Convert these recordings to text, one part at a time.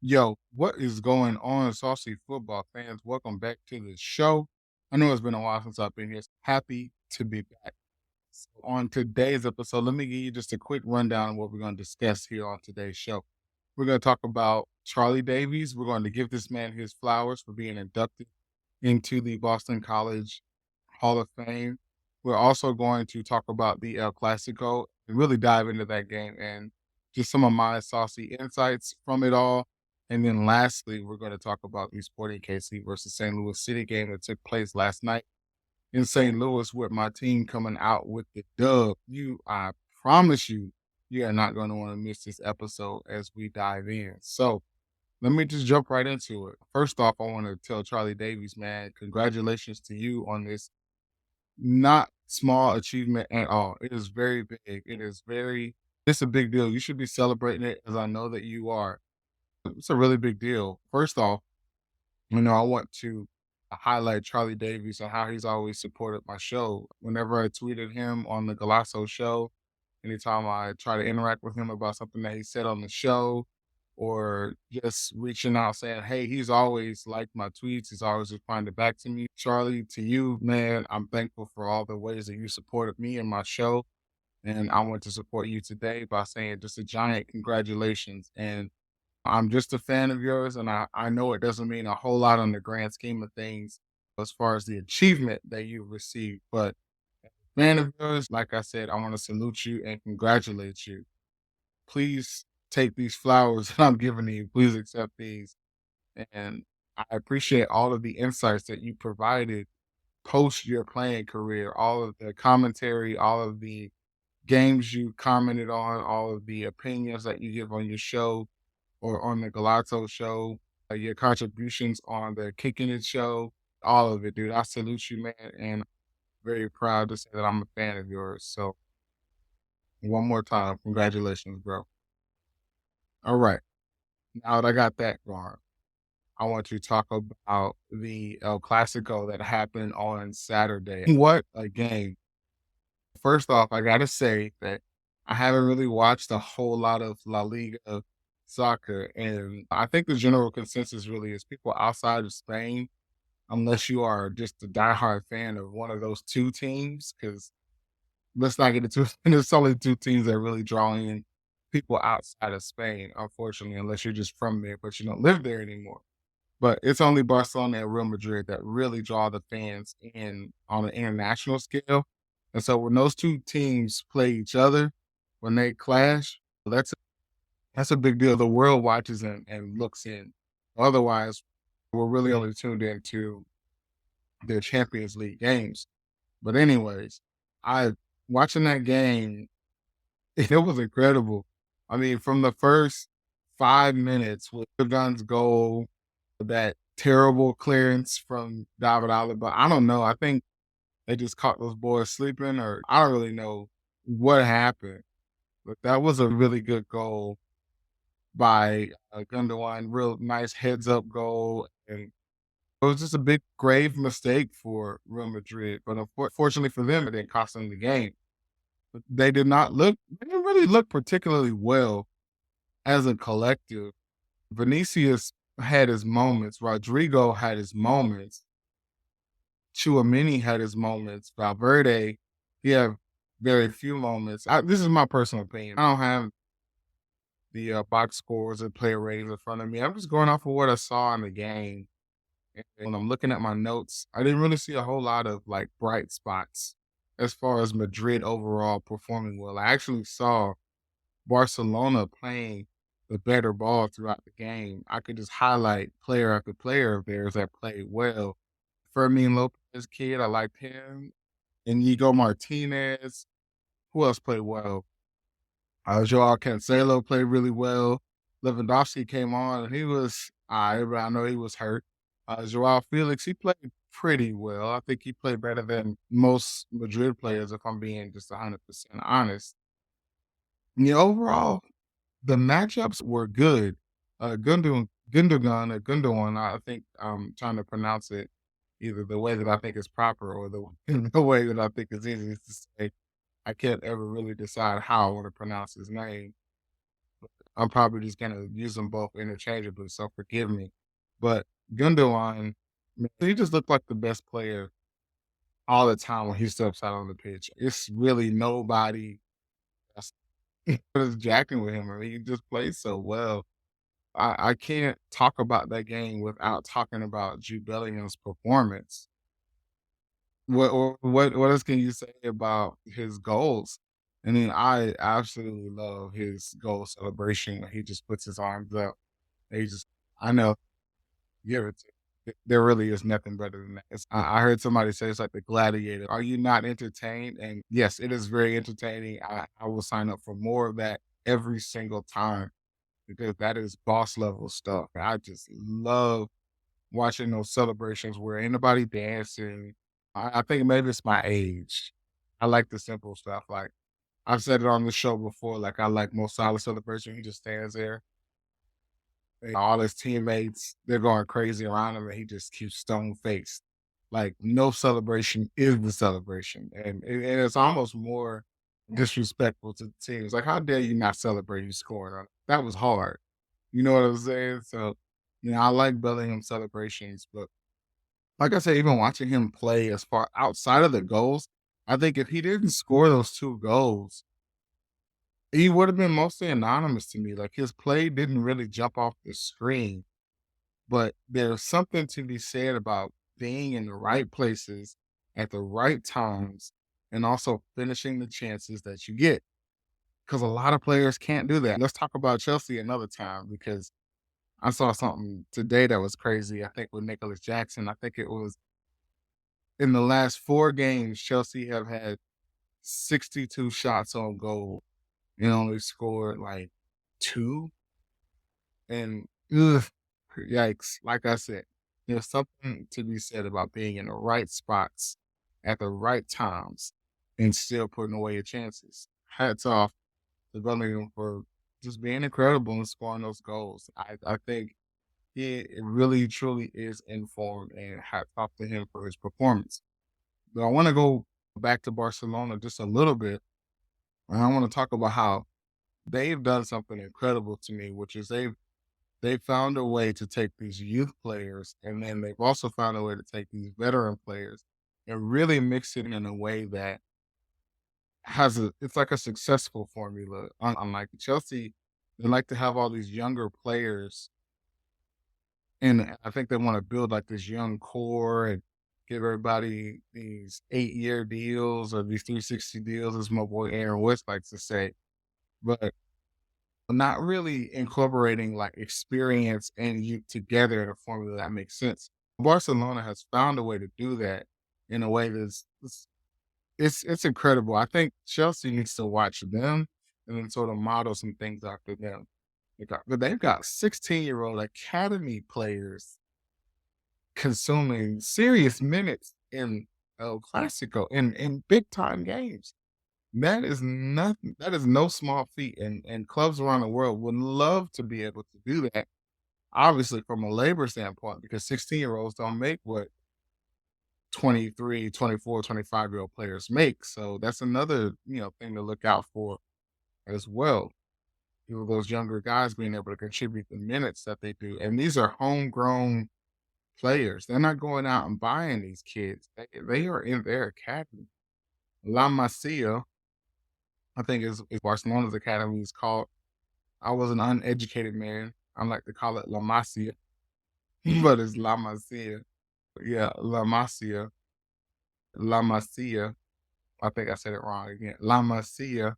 Yo, what is going on, Saucy Football fans? Welcome back to the show. I know it's been a while since I've been here. Happy to be back. So on today's episode, let me give you just a quick rundown of what we're going to discuss here on today's show. We're going to talk about Charlie Davies. We're going to give this man his flowers for being inducted into the Boston College Hall of Fame. We're also going to talk about the El Clasico and really dive into that game and just some of my saucy insights from it all. And then lastly, we're going to talk about the Sporting KC versus St. Louis City game that took place last night in St. Louis with my team coming out with the dub. I promise you, you are not going to want to miss this episode as we dive in. So let me just jump right into it. First off, I want to tell Charlie Davies, man, congratulations to you on this not small achievement at all. It is very big. It's a big deal. You should be celebrating it as I know that you are. It's a really big deal. First off, I want to highlight Charlie Davies and how he's always supported my show. Whenever I tweeted him on the Galasso show, anytime I try to interact with him about something that he said on the show, or just reaching out saying, hey, he's always liked my tweets. He's always responded back to me. Charlie, to you, man, I'm thankful for all the ways that you supported me and my show. And I want to support you today by saying just a giant congratulations. And I'm just a fan of yours, and I know it doesn't mean a whole lot on the grand scheme of things as far as the achievement that you've received. But fan of yours, like I said, I want to salute you and congratulate you. Please take these flowers that I'm giving you. Please accept these. And I appreciate all of the insights that you provided post your playing career, all of the commentary, all of the games you commented on, all of the opinions that you give on your show or on the Galato show, your contributions on the Kicking It show, all of it, dude. I salute you, man, and very proud to say that I'm a fan of yours. So one more time, congratulations, bro. All right. Now that I got that going, I want to talk about the El Clasico that happened on Saturday. What a game. First off, I gotta say that I haven't really watched a whole lot of La Liga soccer, and I think the general consensus really is people outside of Spain, unless you are just a diehard fan of one of those two teams, because let's not get into it. There's only two teams that really draw in people outside of Spain, unfortunately, unless you're just from there, but you don't live there anymore. But it's only Barcelona and Real Madrid that really draw the fans in on an international scale. And so when those two teams play each other, when they clash, that's a big deal. The world watches and looks in. Otherwise, we're really only tuned into their Champions League games. But anyways, I watching that game, it was incredible. I mean, from the first 5 minutes with Gun's goal, that terrible clearance from David Alaba. I don't know. I think they just caught those boys sleeping, or I don't really know what happened. But that was a really good goal by Gundogan. Real nice heads up goal, and it was just a big grave mistake for Real Madrid. But unfortunately for them, it didn't cost them the game. But they did not look. They didn't really look particularly well as a collective. Vinicius had his moments. Rodrigo had his moments. Chouamini had his moments. Valverde, he had very few moments. This is my personal opinion. I don't have the box scores or player ratings in front of me. I'm just going off of what I saw in the game. And when I'm looking at my notes, I didn't really see a whole lot of like bright spots as far as Madrid overall performing well. I actually saw Barcelona playing the better ball throughout the game. I could just highlight player after player of theirs that played well. Fermin Lopez kid, I liked him. Inigo Martinez. Who else played well? Joao Cancelo played really well. Lewandowski came on and he was but I know he was hurt. Joao Felix, he played pretty well. I think he played better than most Madrid players, if I'm being just 100% honest. Overall, the matchups were good. Gundogan, I think I'm trying to pronounce it either the way that I think is proper or the the way that I think is easiest to say. I can't ever really decide how I want to pronounce his name. I'm probably just gonna use them both interchangeably, so forgive me. But Gundogan, man, he just looked like the best player all the time when he steps out on the pitch. It's really nobody that's that's jacking with him. I mean, he just plays so well. I can't talk about that game without talking about Jude Bellingham's performance. What else can you say about his goals? I mean, I absolutely love his goal celebration when he just puts his arms up. He just I know, give it to there really is nothing better than that. I heard somebody say it's like the gladiator. Are you not entertained? And yes, it is very entertaining. I will sign up for more of that every single time because that is boss level stuff. I just love watching those celebrations where ain't nobody dancing. I think maybe it's my age. I like the simple stuff. Like I've said it on the show before. Like I like Mo Salah celebration. He just stands there. And all his teammates, they're going crazy around him, and he just keeps stone faced. Like no celebration is the celebration, and it's almost more disrespectful to the team. It's like, how dare you not celebrate you scored on it? That was hard. You know what I'm saying? So, I like Bellingham celebrations, but like I said, even watching him play as far outside of the goals, I think if he didn't score those 2 goals, he would have been mostly anonymous to me. Like his play didn't really jump off the screen, but there's something to be said about being in the right places at the right times and also finishing the chances that you get. Because a lot of players can't do that. Let's talk about Chelsea another time because I saw something today that was crazy. I think with Nicholas Jackson, I think it was in the last 4 games, Chelsea have had 62 shots on goal and only scored like 2. And ugh, yikes! Like I said, there's something to be said about being in the right spots at the right times and still putting away your chances. Hats off to Bellingham for just being incredible and scoring those goals. I think he really truly is informed, and hats off to him for his performance. But I want to go back to Barcelona just a little bit, and I want to talk about how they've done something incredible to me, which is they found a way to take these youth players, and then they've also found a way to take these veteran players and really mix it in a way that it's like a successful formula. Unlike Chelsea, they like to have all these younger players, and I think they want to build like this young core and give everybody these 8-year deals or these 360 deals, as my boy Aaron West likes to say. But not really incorporating like experience and youth together in a formula that makes sense. Barcelona has found a way to do that in a way it's incredible. I think Chelsea needs to watch them and then sort of model some things after them. But they've got 16-year-old academy players consuming serious minutes in El Classico in big time games. That is nothing. That is no small feat, and clubs around the world would love to be able to do that. Obviously, from a labor standpoint, because 16-year-olds don't make what 23, 24, 25-year-old players make. So that's another, thing to look out for as well. Those younger guys being able to contribute the minutes that they do. And these are homegrown players. They're not going out and buying these kids. They are in their academy. La Masia, I think is Barcelona's academy is called. I was an uneducated man. I like to call it La Masia, but it's La Masia. Yeah, La Masia. La Masia. I think I said it wrong again. La Masia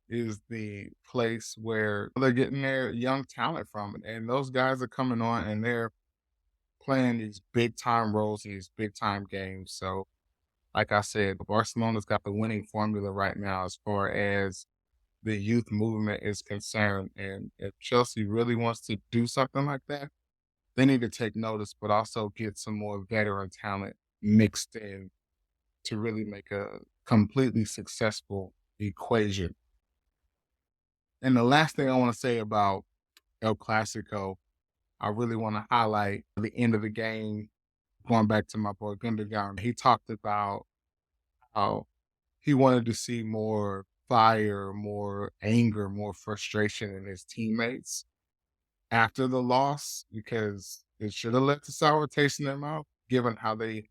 is the place where they're getting their young talent from. And those guys are coming on and they're playing these big time roles, these big time games. So, like I said, Barcelona's got the winning formula right now as far as the youth movement is concerned. And if Chelsea really wants to do something like that, they need to take notice, but also get some more veteran talent mixed in to really make a completely successful equation. And the last thing I want to say about El Clasico, I really want to highlight the end of the game. Going back to my boy Gundogan, he talked about how he wanted to see more fire, more anger, more frustration in his teammates after the loss because it should have left a sour taste in their mouth, given how they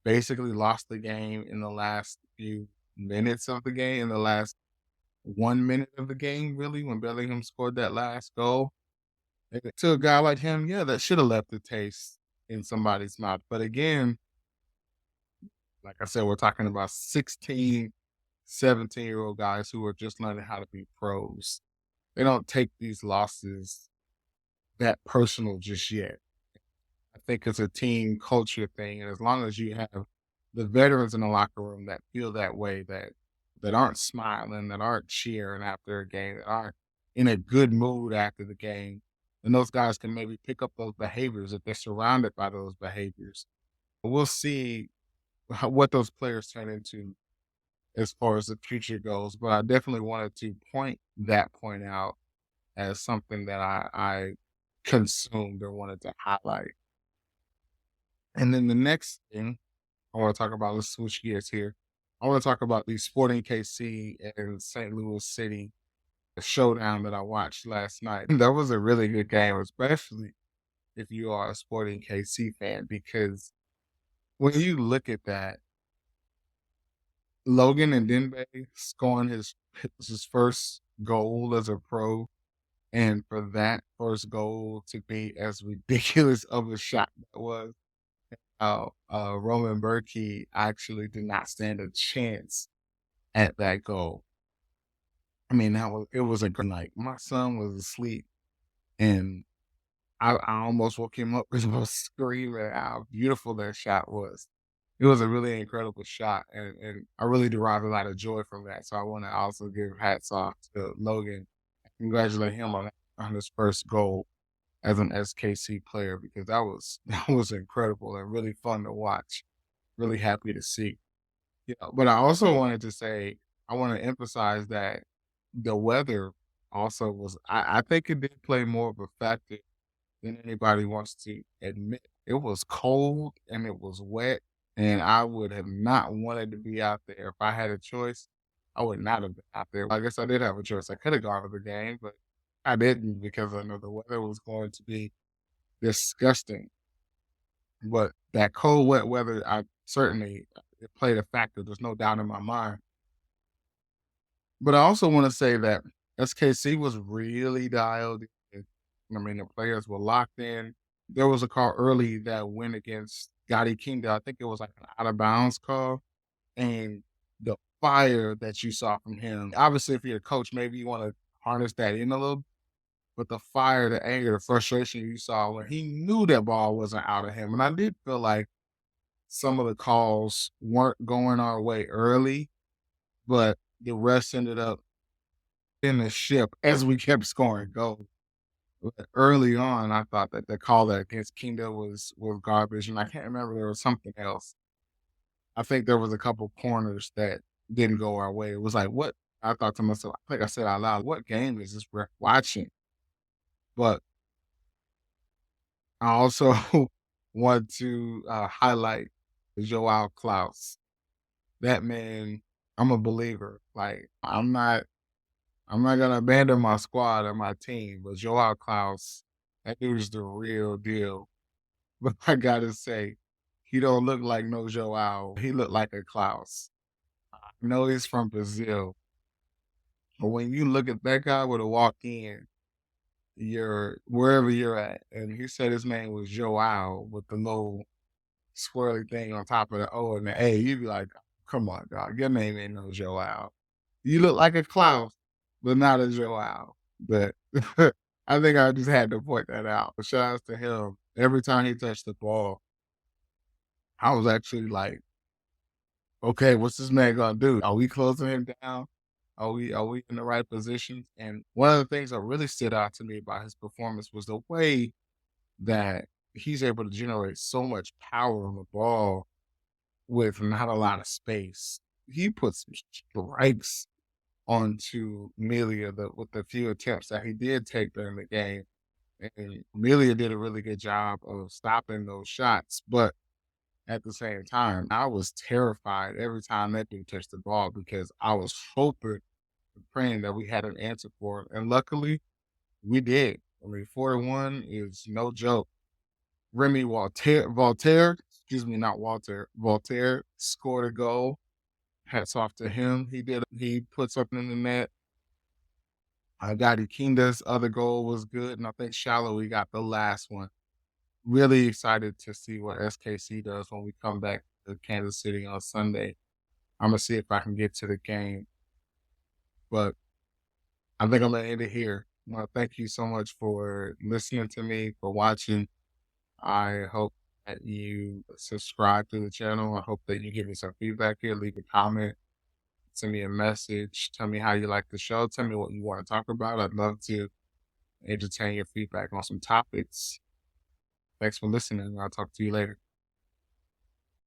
basically lost the game in the last few minutes of the game, in the last 1 minute of the game, really, when Bellingham scored that last goal. And to a guy like him, yeah, that should have left a taste in somebody's mouth. But again, like I said, we're talking about 16, 17-year-old guys who are just learning how to be pros. They don't take these losses that personal just yet. I think it's a team culture thing, and as long as you have the veterans in the locker room that feel that way, that aren't smiling, that aren't cheering after a game, that aren't in a good mood after the game, and those guys can maybe pick up those behaviors if they're surrounded by those behaviors. We'll see what those players turn into as far as the future goes, but I definitely wanted to point that point out as something that I consumed or wanted to highlight. And then the next thing I want to talk about, let's switch gears here. I want to talk about the Sporting KC and St. Louis City showdown that I watched last night. That was a really good game, especially if you are a Sporting KC fan, because when you look at that, Logan and Denbe scoring his first goal as a pro, and for that first goal to be as ridiculous of a shot that was, Roman Berkey actually did not stand a chance at that goal. I mean, it was a good night. My son was asleep, and I almost woke him up because I was screaming how beautiful that shot was. It was a really incredible shot, and I really derived a lot of joy from that. So I want to also give hats off to Logan, congratulate him on his first goal as an SKC player because that was incredible and really fun to watch. Really happy to see. Yeah, but I also wanted to say I want to emphasize that the weather also I think it did play more of a factor than anybody wants to admit. It was cold and it was wet, and I would have not wanted to be out there. If I had a choice, I would not have been out there. I guess I did have a choice. I could have gone to the game, but I didn't because I know the weather was going to be disgusting. But that cold, wet weather, I certainly it played a factor. There's no doubt in my mind. But I also want to say that SKC was really dialed in. I mean, the players were locked in. There was a call early that went against Gotti Kinda. I think it was like an out of bounds call. And the fire that you saw from him, obviously, if you're a coach, maybe you want to harness that in a little, but the fire, the anger, the frustration you saw when he knew that ball wasn't out of him. And I did feel like some of the calls weren't going our way early, but the rest ended up in the ship as we kept scoring goals. But early on, I thought that the call that against Kinda was garbage, and I can't remember there was something else. I think there was a couple corners that didn't go our way. It was like, what? I thought to myself, I think I said out loud, what game is this we're watching? But I also want to highlight Joao Klaus. That man, I'm a believer. Like I'm not gonna abandon my squad or my team, but Joao Klaus, that dude is the real deal. But I gotta say, he don't look like no Joao. He looked like a Klaus. I know he's from Brazil, but when you look at that guy would have walked in, you're wherever you're at, and he said his name was Joao with the little swirly thing on top of the O and the A, you'd be like, come on, dog, your name ain't no Joao. You look like a Klaus, but not a Joao. But I think I just had to point that out. Shout outs to him. Every time he touched the ball, I was actually like, okay, what's this man gonna do? Are we closing him down? Are we in the right position? And one of the things that really stood out to me about his performance was the way that he's able to generate so much power on the ball with not a lot of space. He put some strikes onto Melia with the few attempts that he did take during the game. And Melia did a really good job of stopping those shots. But at the same time, I was terrified every time that dude touched the ball because I was hoping praying that we had an answer for it. And luckily, we did. I mean, 4-1 is no joke. Remy Voltaire, excuse me, not Walter, Voltaire scored a goal. Hats off to him. He put something in the net. Gotti Kinda's other goal was good, and I think Shallowy got the last one. Really excited to see what SKC does when we come back to Kansas City on Sunday. I'm gonna see if I can get to the game, but I think I'm gonna end it here. Thank you so much for listening to me, for watching. I hope that you subscribe to the channel. I hope that you give me some feedback here. Leave a comment, send me a message, tell me how you like the show, tell me what you want to talk about. I'd love to entertain your feedback on some topics. Thanks for listening. I'll talk to you later.